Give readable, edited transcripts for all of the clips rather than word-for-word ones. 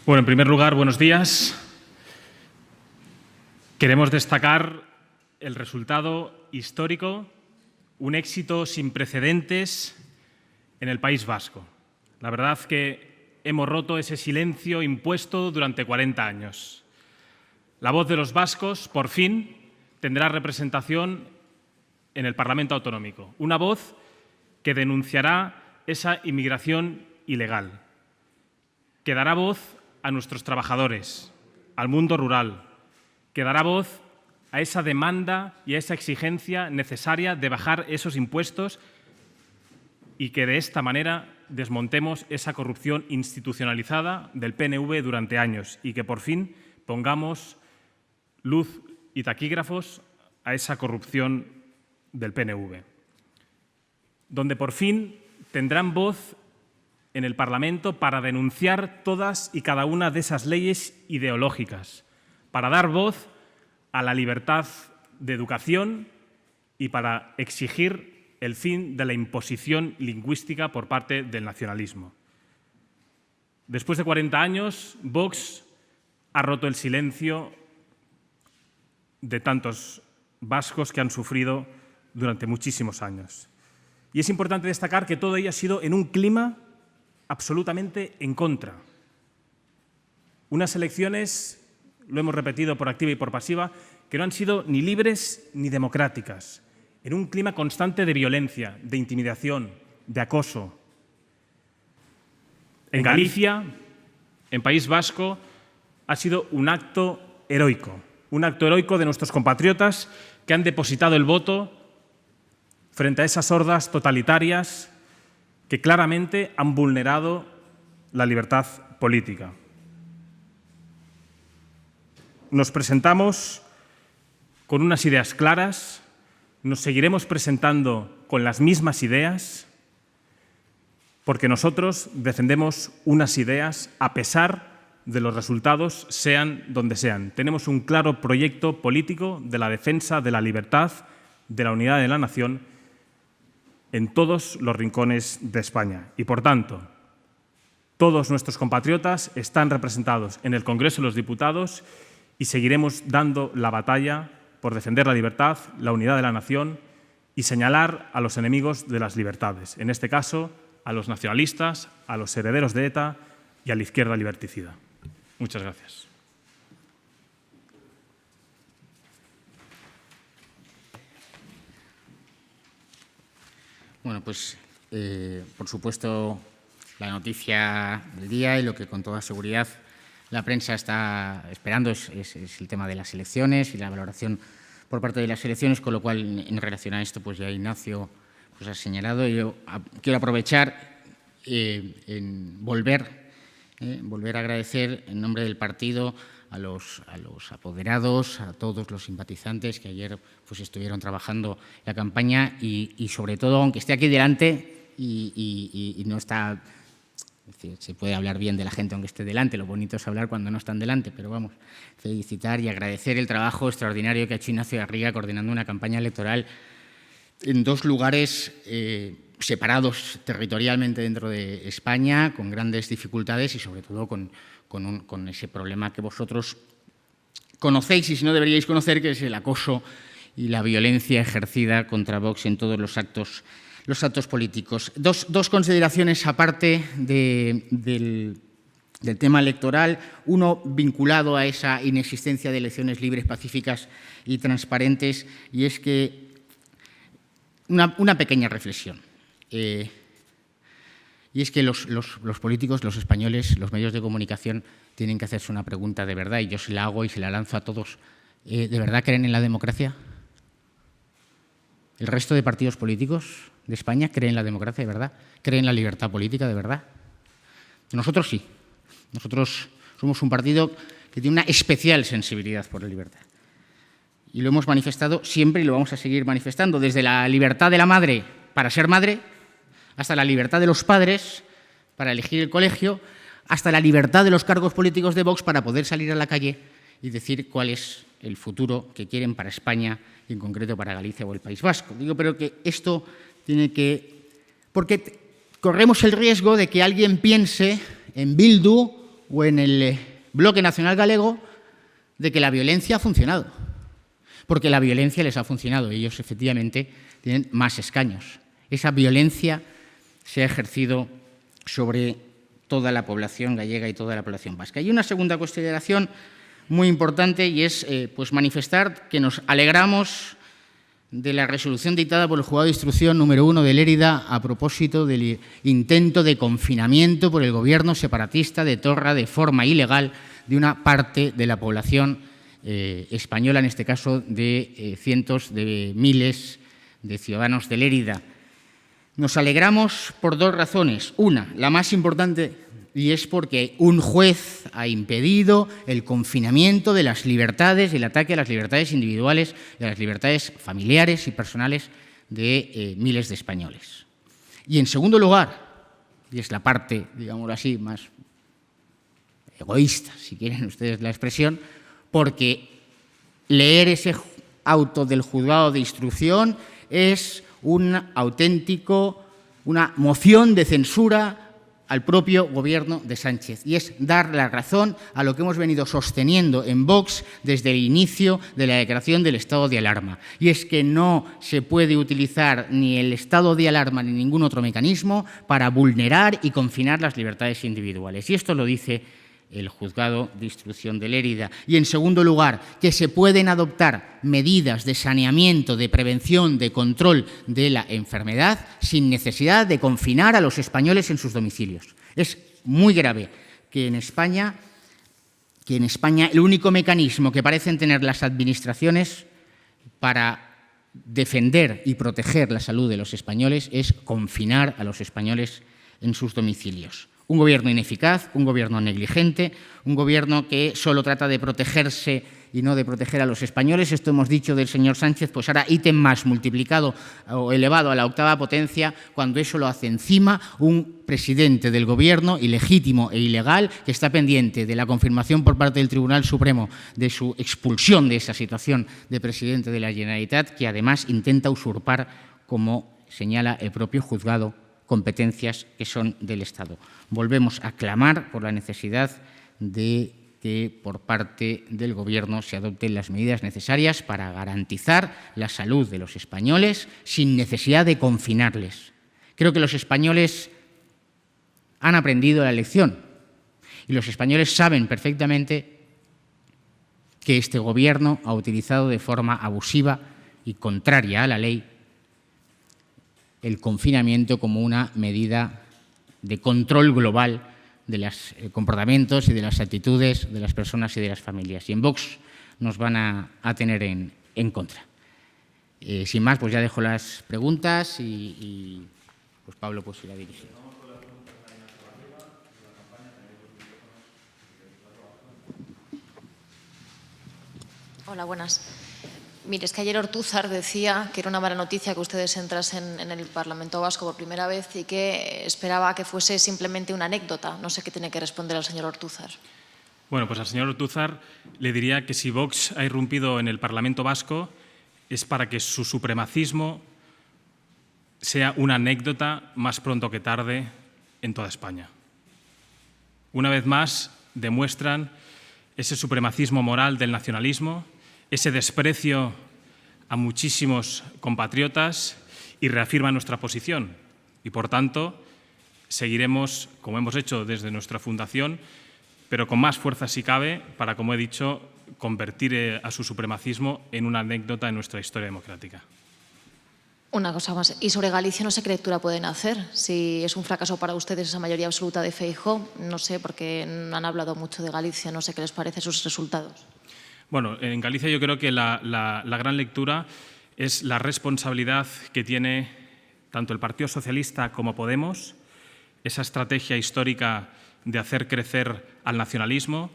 Bueno, en primer lugar, buenos días. Queremos destacar el resultado histórico, un éxito sin precedentes en el País Vasco. La verdad que hemos roto ese silencio impuesto durante 40 años. La voz de los vascos, por fin, tendrá representación en el Parlamento Autonómico. Una voz que denunciará esa inmigración ilegal, que dará voz a nuestros trabajadores, al mundo rural, que dará voz a esa demanda y a esa exigencia necesaria de bajar esos impuestos y que de esta manera desmontemos esa corrupción institucionalizada del PNV durante años y que por fin pongamos luz y taquígrafos a esa corrupción del PNV. Donde por fin tendrán voz en el Parlamento para denunciar todas y cada una de esas leyes ideológicas, para dar voz a la libertad de educación y para exigir el fin de la imposición lingüística por parte del nacionalismo. Después de 40 años, Vox ha roto el silencio de tantos vascos que han sufrido durante muchísimos años. Y es importante destacar que todo ello ha sido en un clima absolutamente en contra. Unas elecciones, lo hemos repetido por activa y por pasiva, que no han sido ni libres ni democráticas, en un clima constante de violencia, de intimidación, de acoso. En Galicia, en País Vasco, ha sido un acto heroico de nuestros compatriotas que han depositado el voto frente a esas hordas totalitarias que claramente han vulnerado la libertad política. Nos presentamos con unas ideas claras, nos seguiremos presentando con las mismas ideas, porque nosotros defendemos unas ideas a pesar de los resultados, sean donde sean. Tenemos un claro proyecto político de la defensa de la libertad, de la unidad de la nación, en todos los rincones de España. Y, por tanto, todos nuestros compatriotas están representados en el Congreso de los Diputados y seguiremos dando la batalla por defender la libertad, la unidad de la nación y señalar a los enemigos de las libertades, en este caso, a los nacionalistas, a los herederos de ETA y a la izquierda liberticida. Muchas gracias. Bueno, pues, por supuesto, la noticia del día y lo que con toda seguridad la prensa está esperando es el tema de las elecciones y la valoración por parte de las elecciones, con lo cual, en relación a esto, pues ya Ignacio pues ha señalado. Yo quiero aprovechar en volver a agradecer en nombre del partido a los apoderados, a todos los simpatizantes que ayer pues estuvieron trabajando la campaña y sobre todo, aunque esté aquí delante y no está, es decir, se puede hablar bien de la gente aunque esté delante, lo bonito es hablar cuando no están delante, pero vamos, felicitar y agradecer el trabajo extraordinario que ha hecho Ignacio Garriga coordinando una campaña electoral en dos lugares separados territorialmente dentro de España, con grandes dificultades y sobre todo con ese problema que vosotros conocéis y si no deberíais conocer, que es el acoso y la violencia ejercida contra Vox en todos los actos políticos. Dos consideraciones aparte del tema electoral, uno vinculado a esa inexistencia de elecciones libres, pacíficas y transparentes, y es que una pequeña reflexión. Y es que los políticos, los españoles, los medios de comunicación tienen que hacerse una pregunta de verdad, y yo se la hago y se la lanzo a todos. ¿De verdad creen en la democracia? ¿El resto de partidos políticos de España creen en la democracia de verdad? ¿Creen en la libertad política de verdad? Nosotros sí. Nosotros somos un partido que tiene una especial sensibilidad por la libertad. Y lo hemos manifestado siempre y lo vamos a seguir manifestando, desde la libertad de la madre para ser madre, hasta la libertad de los padres para elegir el colegio, hasta la libertad de los cargos políticos de Vox para poder salir a la calle y decir cuál es el futuro que quieren para España y en concreto para Galicia o el País Vasco. Digo, pero que esto tiene que... Porque corremos el riesgo de que alguien piense en Bildu o en el Bloque Nacional Galego de que la violencia ha funcionado, porque la violencia les ha funcionado. Ellos, efectivamente, tienen más escaños. Esa violencia se ha ejercido sobre toda la población gallega y toda la población vasca. Y una segunda consideración muy importante, y es pues manifestar que nos alegramos de la resolución dictada por el Juzgado de Instrucción número 1 de Lérida a propósito del intento de confinamiento por el gobierno separatista de Torra de forma ilegal de una parte de la población española, en este caso de cientos de miles de ciudadanos de Lérida. Nos alegramos por dos razones. Una, la más importante, y es porque un juez ha impedido el confinamiento de las libertades y el ataque a las libertades individuales y a las libertades familiares y personales de miles de españoles. Y en segundo lugar, y es la parte, digámoslo así, más egoísta, si quieren ustedes la expresión, porque leer ese auto del juzgado de instrucción es una moción de censura al propio gobierno de Sánchez, y es dar la razón a lo que hemos venido sosteniendo en Vox desde el inicio de la declaración del estado de alarma, y es que no se puede utilizar ni el estado de alarma ni ningún otro mecanismo para vulnerar y confinar las libertades individuales. Y esto lo dice el Juzgado de Instrucción de Lérida. Y, en segundo lugar, que se pueden adoptar medidas de saneamiento, de prevención, de control de la enfermedad sin necesidad de confinar a los españoles en sus domicilios. Es muy grave que en España el único mecanismo que parecen tener las administraciones para defender y proteger la salud de los españoles es confinar a los españoles en sus domicilios. Un gobierno ineficaz, un gobierno negligente, un gobierno que solo trata de protegerse y no de proteger a los españoles. Esto hemos dicho del señor Sánchez, pues ahora ítem más multiplicado o elevado a la octava potencia, cuando eso lo hace encima un presidente del gobierno ilegítimo e ilegal que está pendiente de la confirmación por parte del Tribunal Supremo de su expulsión de esa situación de presidente de la Generalitat, que además intenta usurpar, como señala el propio juzgado, competencias que son del Estado. Volvemos a clamar por la necesidad de que por parte del Gobierno se adopten las medidas necesarias para garantizar la salud de los españoles sin necesidad de confinarles. Creo que los españoles han aprendido la lección y los españoles saben perfectamente que este Gobierno ha utilizado de forma abusiva y contraria a la ley el confinamiento como una medida de control global de los comportamientos y de las actitudes de las personas y de las familias. Y en Vox nos van a tener en contra. Sin más, pues ya dejo las preguntas y pues Pablo pues irá dirigiendo. Hola, buenas. Mire, es que ayer Ortúzar decía que era una mala noticia que ustedes entrasen en el Parlamento Vasco por primera vez y que esperaba que fuese simplemente una anécdota. No sé qué tiene que responder al señor Ortúzar. Bueno, pues al señor Ortúzar le diría que si Vox ha irrumpido en el Parlamento Vasco es para que su supremacismo sea una anécdota más pronto que tarde en toda España. Una vez más demuestran ese supremacismo moral del nacionalismo, ese desprecio a muchísimos compatriotas y reafirma nuestra posición. Y, por tanto, seguiremos, como hemos hecho desde nuestra fundación, pero con más fuerza si cabe, para, como he dicho, convertir a su supremacismo en una anécdota en nuestra historia democrática. Una cosa más. ¿Y sobre Galicia no sé qué lectura pueden hacer? Si es un fracaso para ustedes esa mayoría absoluta de Feijóo, no sé, porque no han hablado mucho de Galicia, no sé qué les parece sus resultados. Bueno, en Galicia yo creo que la gran lectura es la responsabilidad que tiene tanto el Partido Socialista como Podemos, esa estrategia histórica de hacer crecer al nacionalismo,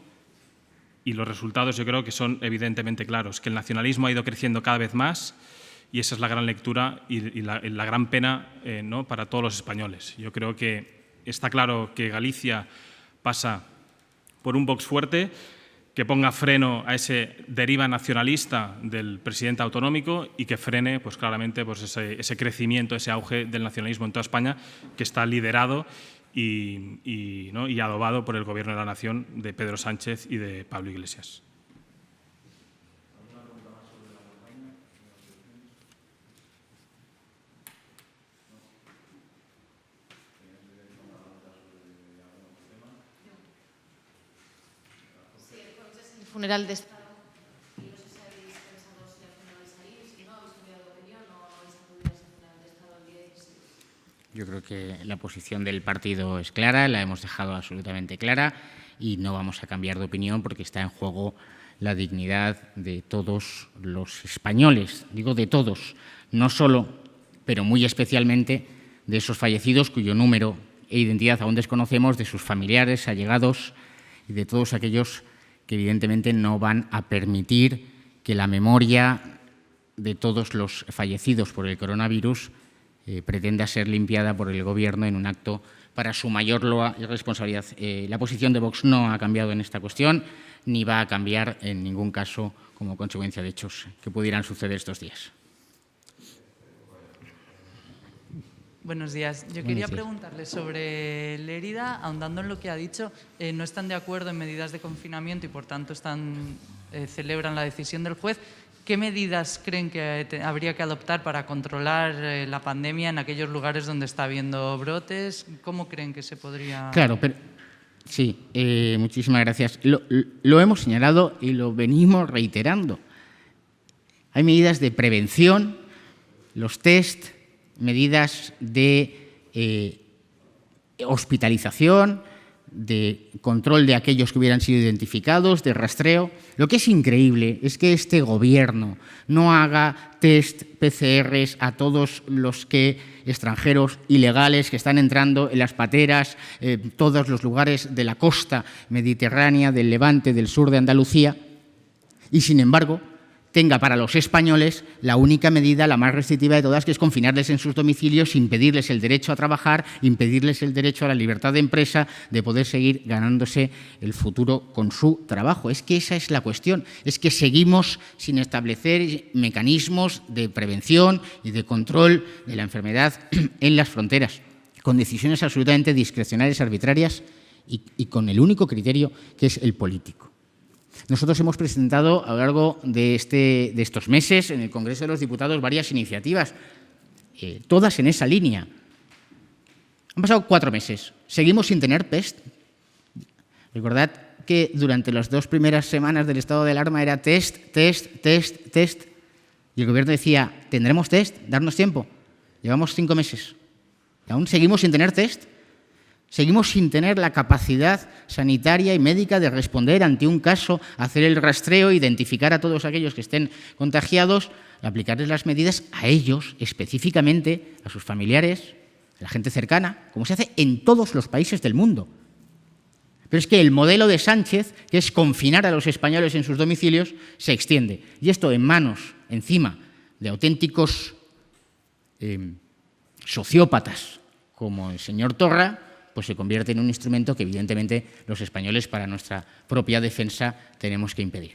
y los resultados yo creo que son evidentemente claros, que el nacionalismo ha ido creciendo cada vez más y esa es la gran lectura y la gran pena ¿no? para todos los españoles. Yo creo que está claro que Galicia pasa por un Vox fuerte, que ponga freno a ese deriva nacionalista del presidente autonómico y que frene pues, claramente pues, ese crecimiento, ese auge del nacionalismo en toda España, que está liderado y adobado por el Gobierno de la Nación de Pedro Sánchez y de Pablo Iglesias. El funeral de Estado. Y no sé si habéis pensado si al final vais a ir, si no, habéis cambiado de opinión o vais a acudir a ese funeral de Estado el día 16. Yo creo que la posición del partido es clara, la hemos dejado absolutamente clara y no vamos a cambiar de opinión porque está en juego la dignidad de todos los españoles, digo de todos, no solo, pero muy especialmente de esos fallecidos cuyo número e identidad aún desconocemos, de sus familiares, allegados y de todos aquellos que evidentemente no van a permitir que la memoria de todos los fallecidos por el coronavirus pretenda ser limpiada por el Gobierno en un acto para su mayor loa y responsabilidad. La posición de Vox no ha cambiado en esta cuestión ni va a cambiar en ningún caso como consecuencia de hechos que pudieran suceder estos días. Buenos días. Yo quería preguntarle sobre Lérida, ahondando en lo que ha dicho. No están de acuerdo en medidas de confinamiento y, por tanto, celebran la decisión del juez. ¿Qué medidas creen que habría que adoptar para controlar la pandemia en aquellos lugares donde está habiendo brotes? ¿Cómo creen que se podría...? Claro, pero sí, muchísimas gracias. Lo hemos señalado y lo venimos reiterando. Hay medidas de prevención, los test, medidas de hospitalización, de control de aquellos que hubieran sido identificados, de rastreo. Lo que es increíble es que este Gobierno no haga test PCRs a todos los extranjeros ilegales que están entrando en las pateras, todos los lugares de la costa mediterránea, del Levante, del sur de Andalucía, y sin embargo tenga para los españoles la única medida, la más restrictiva de todas, que es confinarles en sus domicilios, impedirles el derecho a trabajar, impedirles el derecho a la libertad de empresa, de poder seguir ganándose el futuro con su trabajo. Es que esa es la cuestión, es que seguimos sin establecer mecanismos de prevención y de control de la enfermedad en las fronteras, con decisiones absolutamente discrecionales, arbitrarias y con el único criterio que es el político. Nosotros hemos presentado a lo largo de estos meses en el Congreso de los Diputados varias iniciativas, todas en esa línea. Han pasado 4 meses, seguimos sin tener test. Recordad que durante las 2 primeras semanas del estado de alarma era test, y el Gobierno decía, ¿tendremos test? Darnos tiempo. Llevamos 5 meses y aún seguimos sin tener test. Seguimos sin tener la capacidad sanitaria y médica de responder ante un caso, hacer el rastreo, identificar a todos aquellos que estén contagiados, aplicarles las medidas a ellos específicamente, a sus familiares, a la gente cercana, como se hace en todos los países del mundo. Pero es que el modelo de Sánchez, que es confinar a los españoles en sus domicilios, se extiende. Y esto en manos, encima, de auténticos sociópatas como el señor Torra, pues se convierte en un instrumento que evidentemente los españoles para nuestra propia defensa tenemos que impedir.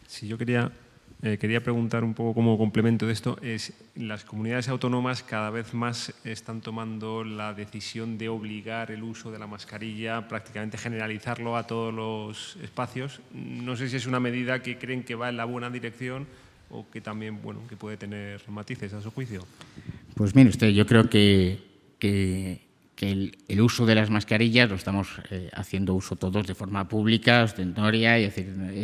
Sí, yo quería preguntar un poco como complemento de esto, las comunidades autónomas cada vez más están tomando la decisión de obligar el uso de la mascarilla, prácticamente generalizarlo a todos los espacios. No sé si es una medida que creen que va en la buena dirección o que también, bueno, que puede tener matices a su juicio. Pues mire usted, yo creo que el uso de las mascarillas lo estamos haciendo uso todos de forma pública, ostentoria, y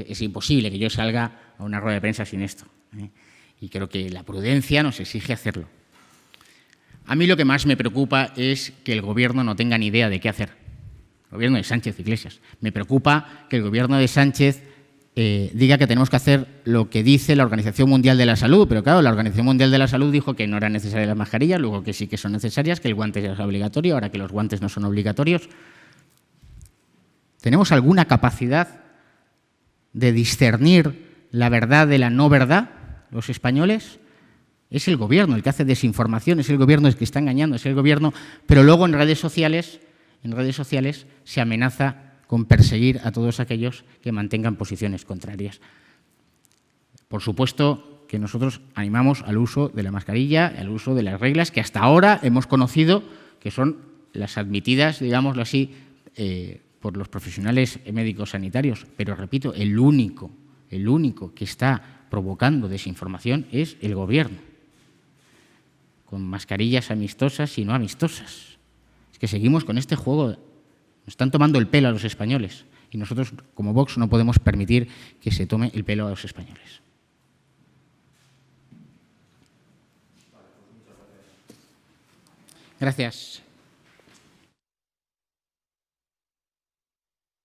es imposible que yo salga a una rueda de prensa sin esto. Y creo que la prudencia nos exige hacerlo. A mí lo que más me preocupa es que el Gobierno no tenga ni idea de qué hacer. El Gobierno de Sánchez Iglesias. Me preocupa que el Gobierno de Sánchez diga que tenemos que hacer lo que dice la Organización Mundial de la Salud, pero claro, la Organización Mundial de la Salud dijo que no eran necesarias las mascarillas, luego que sí que son necesarias, que el guante ya es obligatorio, ahora que los guantes no son obligatorios. ¿Tenemos alguna capacidad de discernir la verdad de la no verdad, los españoles? Es el Gobierno el que hace desinformación, es el Gobierno el que está engañando, es el Gobierno, pero luego en redes sociales se amenaza con perseguir a todos aquellos que mantengan posiciones contrarias. por supuesto que nosotros animamos al uso de la mascarilla, al uso de las reglas que hasta ahora hemos conocido que son las admitidas, digámoslo así, por los profesionales médicos sanitarios. Pero, repito, el único que está provocando desinformación es el Gobierno, con mascarillas amistosas y no amistosas. Es que seguimos con este juego, nos están tomando el pelo a los españoles y nosotros, como Vox, no podemos permitir que se tome el pelo a los españoles. Gracias.